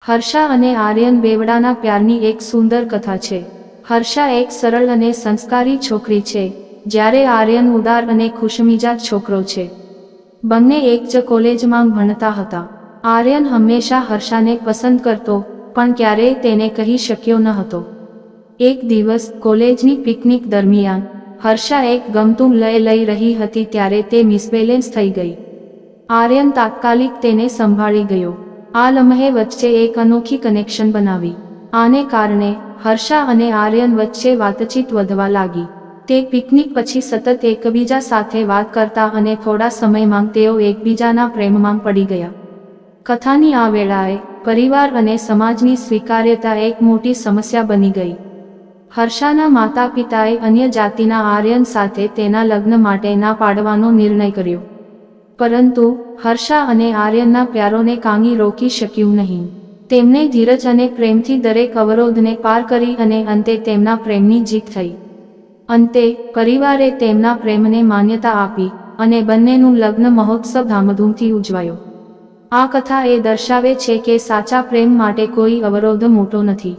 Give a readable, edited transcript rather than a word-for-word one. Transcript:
હર્ષા અને આર્યન બેવડાના પ્યારની એક સુંદર કથા છે। હર્ષા એક સરળ અને સંસ્કારી છોકરી છે, જ્યારે આર્યન ઉદાર અને ખુશમિજાજ છોકરો છે। બંને એક જ કોલેજમાં ભણતા હતા। આર્યન હંમેશા હર્ષાને પસંદ કરતો, પણ ક્યારેય તેને કહી શક્યો ન હતો। એક દિવસ કોલેજની પિકનિક દરમિયાન હર્ષા એક ગમતું લઈ રહી હતી ત્યારે તે મિસબેલેન્સ થઈ ગઈ। આર્યન તાત્કાલિક તેને સંભાળી ગયો। આ લમ્હે વચ્ચે એક અનોખી કનેક્શન બનાવી। આને કારણે હર્ષા અને આર્યન વચ્ચે વાતચીત વધવા લાગી। તે પિકનિક પછી સતત એકબીજા સાથે વાત કરતા અને થોડા સમયમાં તેઓ એકબીજાના પ્રેમમાં પડી ગયા। કથાની આ વેળાએ પરિવાર અને સમાજની સ્વીકાર્યતા એક મોટી સમસ્યા બની ગઈ। હર્ષાના માતા પિતાએ અન્ય જાતિના આર્યન સાથે તેના લગ્ન માટે ના પાડવાનો નિર્ણય કર્યો, પરંતુ હર્ષા અને આર્યનના પ્યારોને કાંઈ રોકી શક્યું નહીં। તેમણે ધીરજ અને પ્રેમથી દરેક અવરોધને પાર કરી અને અંતે તેમના પ્રેમની જીત થઈ। અંતે પરિવારે તેમના પ્રેમને માન્યતા આપી અને બંનેનું લગ્ન મહોત્સવ ધામધૂમથી ઉજવાયો। આ કથા એ દર્શાવે છે કે સાચા પ્રેમ માટે કોઈ અવરોધ મોટો નથી।